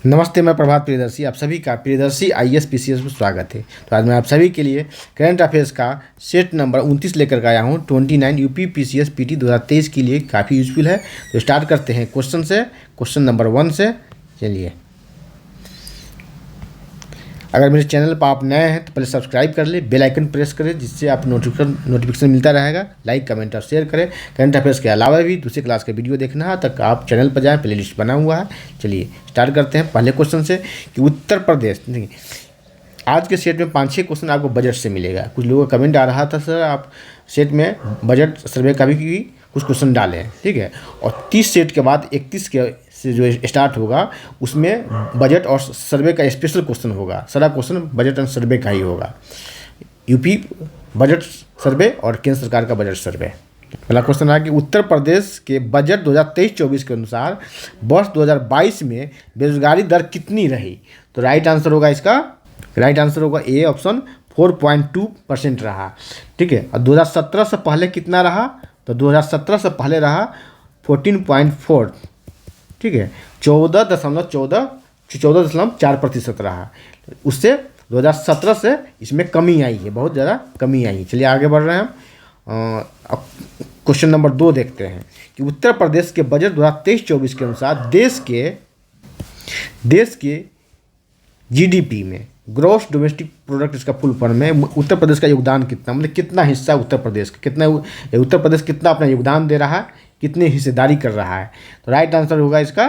नमस्ते, मैं प्रभात प्रियदर्शी। आप सभी का प्रियदर्शी आईएएस पीसीएस में स्वागत है। तो आज मैं आप सभी के लिए करंट अफेयर्स का सेट नंबर 29 लेकर के आया हूँ। 29 यूपी पीसीएस पीटी 2023 के लिए काफ़ी यूजफुल है। तो स्टार्ट करते हैं क्वेश्चन से, क्वेश्चन नंबर 1 से। चलिए, अगर मेरे चैनल पर आप नए हैं तो पहले सब्सक्राइब कर ले, बेल आइकन प्रेस करें, जिससे आप नोटिफिकेशन मिलता रहेगा। लाइक, कमेंट और शेयर करें। करंट अफेयर्स के अलावा भी दूसरी क्लास का वीडियो देखना है तक आप चैनल पर जाएं, प्लेलिस्ट बना हुआ है। चलिए स्टार्ट करते हैं पहले क्वेश्चन से कि उत्तर प्रदेश, देखिए आज के सेट में 5-6 क्वेश्चन आपको बजट से मिलेगा। कुछ लोगों का कमेंट आ रहा था, सर आप सेट में बजट सर्वे का भी कुछ क्वेश्चन डाले हैं, ठीक है। और 30 सेट के बाद 31 के से जो स्टार्ट होगा उसमें बजट और सर्वे का स्पेशल क्वेश्चन होगा। सारा क्वेश्चन बजट एंड सर्वे का ही होगा। यूपी बजट सर्वे और केंद्र सरकार का बजट सर्वे। पहला क्वेश्चन है कि उत्तर प्रदेश के बजट 2023-24 के अनुसार वर्ष 2022 में बेरोजगारी दर कितनी रही? तो राइट आंसर होगा इसका, राइट आंसर होगा ए ऑप्शन 4.2% रहा, ठीक है। और 2017 से पहले कितना रहा? तो 2017 से पहले रहा 14.4, ठीक है। 14.4% रहा। उससे 2017 से इसमें कमी आई है, बहुत ज़्यादा कमी आई है। चलिए आगे बढ़ रहे हैं हम। क्वेश्चन नंबर 2 देखते हैं कि उत्तर प्रदेश के बजट 2023-24 के अनुसार देश के जीडीपी में, ग्रॉस डोमेस्टिक प्रोडक्ट इसका फुल फॉर्म है, उत्तर प्रदेश का योगदान कितना, मतलब कितना हिस्सा उत्तर प्रदेश का, कितना उत्तर प्रदेश कितना अपना योगदान दे रहा है, कितनी हिस्सेदारी कर रहा है? तो राइट आंसर होगा इसका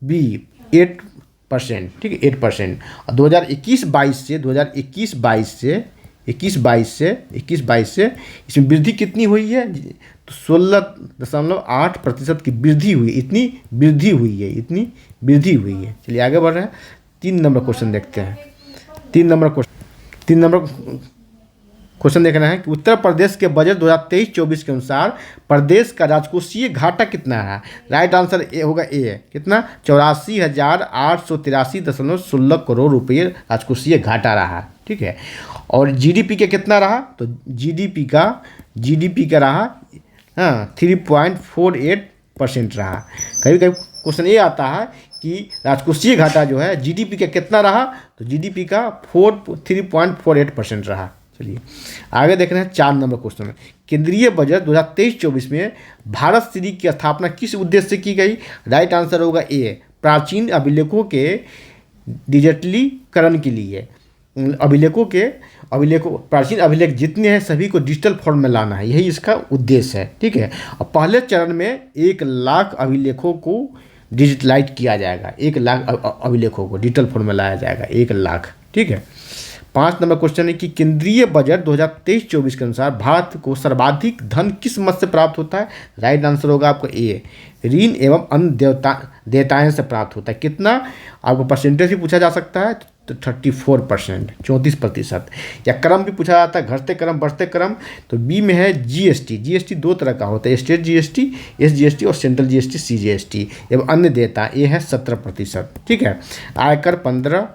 बी 8%, ठीक है, 8%। और 2021-22 से इसमें वृद्धि कितनी हुई है? तो 16.8% की वृद्धि हुई, इतनी वृद्धि हुई है। चलिए आगे बढ़ रहे हैं। 3 नंबर क्वेश्चन देखते हैं। 3 नंबर क्वेश्चन देखना है कि उत्तर प्रदेश के बजट 2023-24 के अनुसार प्रदेश का राजकोषीय घाटा कितना है? राइट आंसर ए होगा, ए कितना? 84,883.16 करोड़ रुपये राजकोषीय घाटा रहा, ठीक है। और जीडीपी का कितना रहा? तो जीडीपी का रहा 3.48% रहा। कभी कभी क्वेश्चन ये आता है कि राजकोषीय घाटा जो है जीडीपी का कितना रहा? तो जीडीपी का 3.48% रहा। चलिए आगे देख रहे हैं 4 नंबर क्वेश्चन में। केंद्रीय बजट 2023-24 में भारत श्री की स्थापना किस उद्देश्य से की गई? राइट आंसर होगा ए, प्राचीन अभिलेखों के डिजिटलीकरण के लिए। प्राचीन अभिलेख जितने हैं सभी को डिजिटल फॉर्म में लाना है, यही इसका उद्देश्य है, ठीक है। और पहले चरण में 1 लाख अभिलेखों को डिजिटलाइज किया जाएगा। 1 लाख अभिलेखों को डिजिटल फॉर्म में लाया जाएगा, 1 लाख, ठीक है। 5 नंबर क्वेश्चन है कि केंद्रीय बजट 2023-24 के अनुसार भारत को सर्वाधिक धन किस मद से प्राप्त होता है? राइट आंसर होगा आपको ए, ऋण एवं अन्य देयताएं से प्राप्त होता है। कितना? आपको परसेंटेज भी पूछा जा सकता है, तो 34%, 34%। या क्रम भी पूछा जाता है, घटते क्रम बढ़ते क्रम। तो बी में है जीएसटी 2 तरह का होता है, स्टेट जीएसटी, एसजीएसटी और सेंट्रल जीएसटी, सीजीएसटी एवं अन्य देयता, ये है 17%, ठीक है। आयकर 15%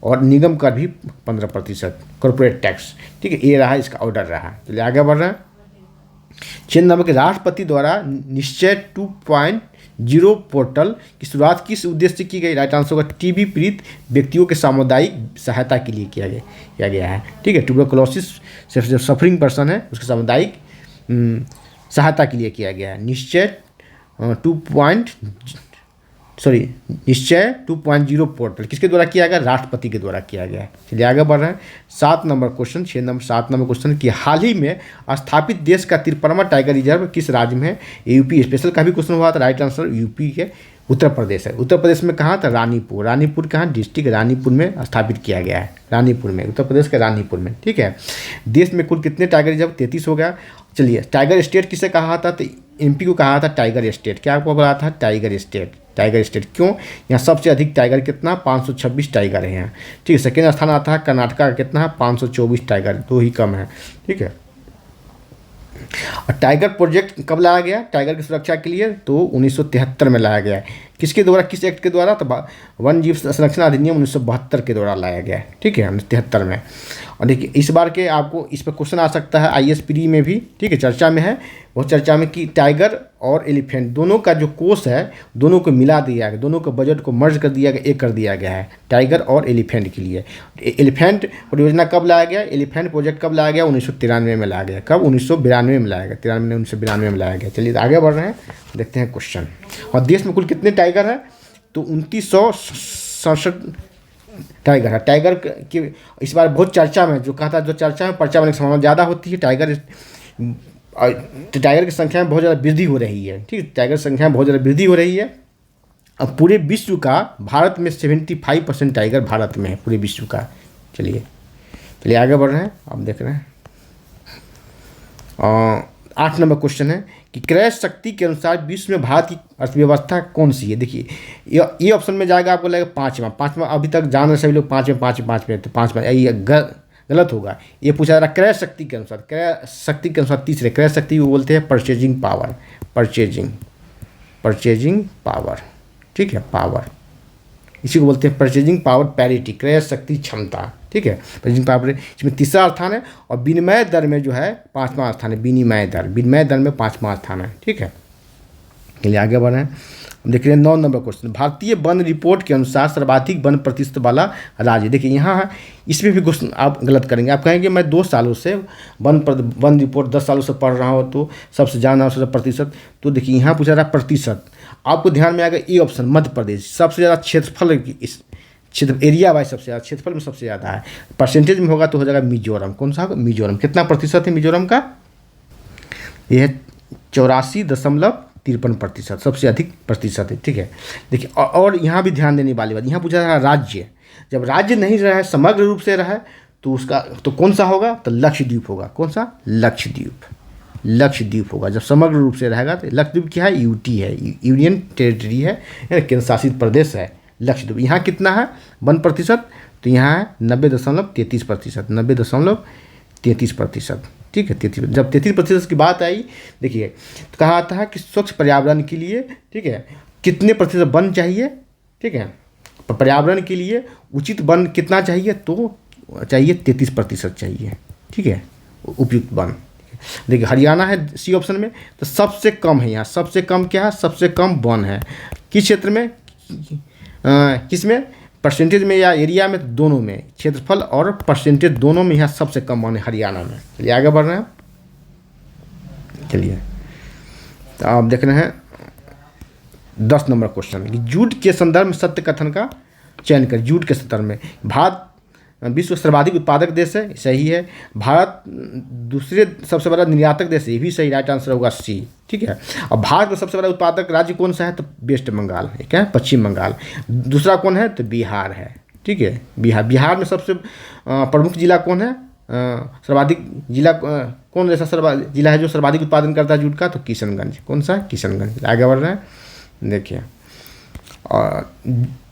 और निगम कर भी 15%, कॉर्पोरेट टैक्स, ठीक है। ये रहा इसका ऑर्डर रहा। चलिए आगे बढ़ रहे हैं। 6 नंबर के राष्ट्रपति द्वारा निश्चय 2.0 पोर्टल की शुरुआत किस उद्देश्य से की गई? राइट आंसर होगा टीबी पीड़ित व्यक्तियों के सामुदायिक सहायता के लिए किया गया है, ठीक है। ट्यूबरकुलोसिस से जो सफरिंग पर्सन है उसके सामुदायिक सहायता के लिए किया गया है। निश्चय 2.0 पोर्टल किसके द्वारा किया गया? राष्ट्रपति के द्वारा किया गया है। चलिए आगे बढ़ रहे हैं। 7 नंबर क्वेश्चन कि हाल ही में स्थापित देश का 53वां टाइगर रिजर्व किस राज्य में है? यूपी स्पेशल का भी क्वेश्चन हुआ था। राइट आंसर यूपी के उत्तर प्रदेश है। उत्तर प्रदेश में कहाँ था? रानीपुर कहाँ? डिस्ट्रिक्ट रानीपुर में स्थापित किया गया है। रानीपुर में, उत्तर प्रदेश के रानीपुर में, ठीक है। देश में कुल कितने टाइगर रिजर्व? 33 हो गया। चलिए टाइगर स्टेट किसे कहा था? तो एमपी को कहा था टाइगर स्टेट। क्या आपको बोला था? Tiger state. क्यों? यहाँ सबसे अधिक टाइगर कितना? 526 टाइगर हैं यहाँ, ठीक है। सेकेंड स्थान आता है कर्नाटका का, कितना है? 524 टाइगर, 2 ही कम है, ठीक है। और टाइगर प्रोजेक्ट कब लाया गया टाइगर की सुरक्षा के लिए? तो 1973 में लाया गया है। किसके द्वारा, किस एक्ट के द्वारा? तो वन जीव संरक्षण अधिनियम 1972 के द्वारा लाया गया है, ठीक है, 1973 में। और देखिए इस बार के आपको इस पर क्वेश्चन आ सकता है IAS प्री में भी, ठीक है, चर्चा में है, वो चर्चा में कि टाइगर और एलिफेंट दोनों का जो कोष है दोनों को मिला दिया गया, दोनों के बजट को मर्ज कर दिया गया, एक कर दिया गया है टाइगर और एलिफेंट के लिए। एलिफेंट परियोजना कब लाया गया? एलिफेंट प्रोजेक्ट कब लाया गया? 1993 में लाया गया। कब? 1992 में लाया गया, 1993 में लाया गया। चलिए आगे बढ़ रहे हैं, देखते हैं क्वेश्चन। और देश में कुल कितने टाइगर हैं? तो 2967 टाइगर है। टाइगर की इस बार बहुत चर्चा में, जो कहा था, जो चर्चा में पर्चा बनने की संभावना ज़्यादा होती है। टाइगर की संख्या में बहुत ज़्यादा वृद्धि हो रही है, ठीक है, टाइगर संख्या में बहुत ज़्यादा वृद्धि हो रही है। अब पूरे विश्व का भारत में 75% टाइगर भारत में है, पूरे विश्व का। चलिए आगे बढ़ रहे हैं, अब देख रहे हैं 8 नंबर क्वेश्चन है कि क्रय शक्ति के अनुसार विश्व में भारत की अर्थव्यवस्था कौन सी है? देखिए ये ऑप्शन में जाएगा, आपको लगेगा पाँचवा। अभी तक जान रहे सभी लोग पाँच में, तो पाँचवा ये गलत होगा। ये पूछा जा रहा क्रय शक्ति के अनुसार। क्रय शक्ति के अनुसार तीसरे, क्रय शक्ति वो बोलते हैं परचेजिंग पावर, परचेजिंग पावर, ठीक है, पावर, इसी को बोलते हैं परचेजिंग पावर पैरिटी, क्रय शक्ति क्षमता, ठीक है, परचेजिंग पावर। इसमें तीसरा स्थान है। और विनिमय दर में जो है 5वां स्थान है, विनिमय दर में 5वां स्थान है, ठीक है। चलिए आगे बढ़ रहे हैं, देख रहे हैं 9 नंबर क्वेश्चन। भारतीय वन रिपोर्ट के अनुसार सर्वाधिक वन प्रतिशत वाला राज्य। देखिए यहाँ है, इसमें भी क्वेश्चन आप गलत करेंगे। आप कहेंगे मैं 2 सालों से वन रिपोर्ट 10 सालों से पढ़ रहा हूँ, तो सबसे ज़्यादा प्रतिशत। तो देखिए यहाँ पूछा रहा प्रतिशत, आपको ध्यान में आएगा ये ऑप्शन, मध्य प्रदेश सबसे ज़्यादा क्षेत्रफल, इस क्षेत्र एरिया वाइज सबसे ज़्यादा, क्षेत्रफल में सबसे ज़्यादा है। परसेंटेज में होगा तो हो जाएगा मिजोरम। कौन सा होगा? मिजोरम। कितना प्रतिशत है मिजोरम का? यह है 84.53%, सबसे अधिक प्रतिशत है, ठीक है। देखिए और यहाँ भी ध्यान देने वाली बात, यहाँ पूछा जा रहा है राज्य। जब राज्य नहीं रहा है, समग्र रूप से रहा है, तो उसका तो कौन सा होगा? तो लक्षद्वीप होगा। कौन सा? लक्षद्वीप होगा। जब समग्र रूप से रहेगा तो लक्षद्वीप क्या है? यूटी है, यूनियन टेरिटरी है, केंद्र शासित प्रदेश है लक्षद्वीप। यहाँ कितना है 1%? तो यहाँ है 90.33%, 90.33%, ठीक है, 33। जब 33% की बात आई, देखिए तो कहा आता है कि स्वच्छ पर्यावरण के लिए, ठीक है, कितने प्रतिशत वन चाहिए, ठीक है, पर्यावरण के लिए उचित वन कितना चाहिए? तो चाहिए 33% चाहिए, ठीक है, उपयुक्त वन। देखिए हरियाणा है सी ऑप्शन में, तो सबसे कम है यहाँ। सबसे कम क्या है? सबसे कम वन है किस क्षेत्र में? किसमें? परसेंटेज में या एरिया में? दोनों में, क्षेत्रफल और परसेंटेज दोनों में यहाँ सबसे कम वन है हरियाणा में। चलिए आगे बढ़ रहे हैं। चलिए तो आप देख रहे हैं 10 नंबर क्वेश्चन कि जूट के संदर्भ में सत्य कथन का चयन कर। जूट के संदर्भ में भारत विश्व सर्वाधिक उत्पादक देश है, सही है। भारत दूसरे सबसे बड़ा निर्यातक देश है, ये भी सही, राइट आंसर होगा सी, ठीक है। और भारत का सबसे बड़ा उत्पादक राज्य कौन सा है? तो वेस्ट बंगाल है, क्या है? पश्चिम बंगाल। दूसरा कौन है? तो बिहार है, ठीक है, बिहार में सबसे प्रमुख जिला कौन है? सर्वाधिक जिला कौन ऐसा जिला है जो सर्वाधिक उत्पादन करता है जूट का? तो किशनगंज। कौन सा? किशनगंज। आगे बढ़ रहे हैं, देखिए और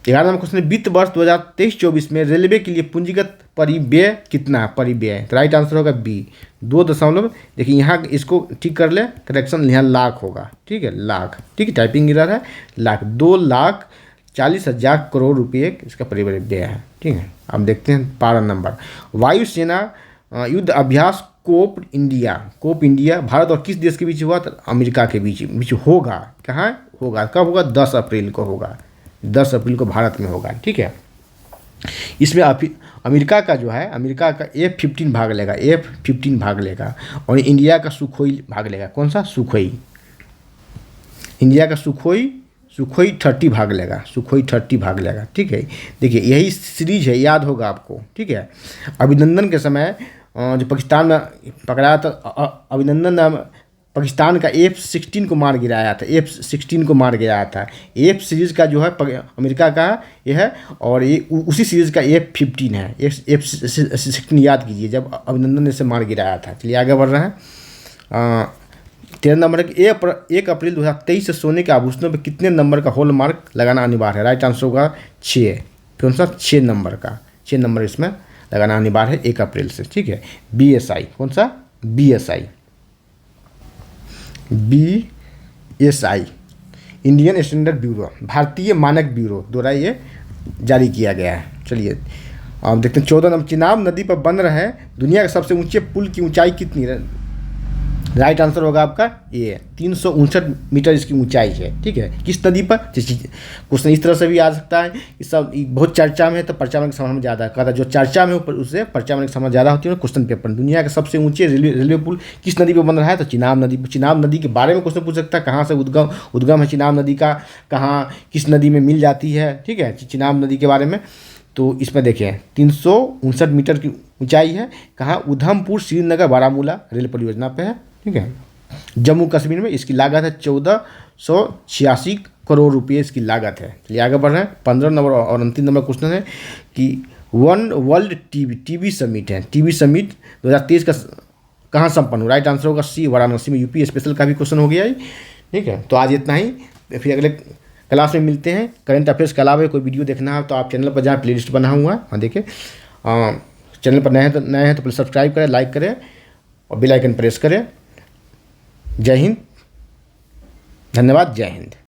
11 नंबर क्वेश्चन, वित्त वर्ष 2023-24 में रेलवे के लिए पूंजीगत परिव्यय कितना है? परिव्यय, तो राइट आंसर होगा बी, 2 देखिए यहाँ इसको ठीक कर ले, करेक्शन यहाँ लाख होगा, ठीक है, लाख, ठीक है, टाइपिंग एरर है, लाख, 2,40,000 करोड़ रुपये इसका परिव्यय है, ठीक है। अब देखते हैं 12 नंबर, वायुसेना युद्ध अभ्यास कोप इंडिया भारत और किस देश के बीच हुआ? तो अमेरिका के बीच होगा। कहाँ होगा? कब होगा? 10 अप्रैल को होगा, 10 अप्रैल को भारत में होगा, ठीक है। इसमें अमेरिका का जो है, अमेरिका का F-15 भाग लेगा, और इंडिया का सुखोई भाग लेगा। कौन सा? सुखोई। इंडिया का सुखोई 30 भाग लेगा, ठीक है। देखिए यही सीरीज है, याद होगा आपको, ठीक है। अभिनंदन के समय जो पाकिस्तान में पकड़ाया था, अभिनंदन नाम पाकिस्तान का F-16 को मार गिराया था, F-16 को मार गिराया था। F सीरीज़ का जो है अमेरिका का ये है, और ये उसी सीरीज़ का F-15 है। F-16 याद कीजिए, जब अभिनंदन ने इसे मार गिराया था। चलिए आगे बढ़ रहे हैं। 13 नंबर है, 1 अप्रैल 2023 से सोने के आभूषणों पर कितने नंबर का हॉलमार्क लगाना अनिवार्य है? राइट आंसर होगा 6। कौन सा? 6 नंबर का, 6 नंबर इसमें लगाना अनिवार्य है 1 अप्रैल से, ठीक है। BSI, कौन सा? BSI। इंडियन स्टैंडर्ड ब्यूरो, भारतीय मानक ब्यूरो द्वारा ये जारी किया गया है। चलिए अब देखते हैं 14 नंबर, चिनाब नदी पर बन रहा है दुनिया के सबसे ऊंचे पुल की ऊंचाई कितनी है? राइट आंसर होगा आपका ये 359 मीटर इसकी ऊंचाई है। ठीक है, किस नदी पर? क्वेश्चन इस तरह से भी आ सकता है कि सब बहुत चर्चा में है तो पर्चा में समय ज़्यादा है, कहता जो चर्चा में ऊपर उससे पर्चा में समय ज़्यादा होती है क्वेश्चन पेपर। दुनिया के सबसे ऊंचे रेलवे पुल किस नदी पर बन रहा है? तो चिनाब नदी। चिनाब नदी के बारे में क्वेश्चन पूछ सकता है, कहाँ से उद्गम है चिनाब नदी का, कहाँ किस नदी में मिल जाती है। ठीक है, चिनाब नदी के बारे में तो इसमें देखिए 359 मीटर की ऊंचाई है। कहाँ? उधमपुर श्रीनगर बारामूला रेल परियोजना पे है। ठीक है, जम्मू कश्मीर में। इसकी लागत है 1486 करोड़ रुपये इसकी लागत है। चलिए आगे बढ़ रहे हैं। 15 नंबर और अंतिम नंबर क्वेश्चन है कि वन वर्ल्ड टीबी समिट है। टीबी समिट 2023 का कहाँ संपन्न हुआ? राइट आंसर होगा सी, वाराणसी में। यूपी स्पेशल का भी क्वेश्चन हो गया है। ठीक है, तो आज इतना ही, फिर अगले क्लास में मिलते हैं। करंट अफेयर्स के अलावा कोई वीडियो देखना है तो आप चैनल पर जहाँ प्लेलिस्ट बना हुआ है वहाँ देखें। चैनल पर नए हैं तो प्लीज़ सब्सक्राइब करें, लाइक करें और बेल आइकन प्रेस करें। जय हिंद, धन्यवाद, जय हिंद।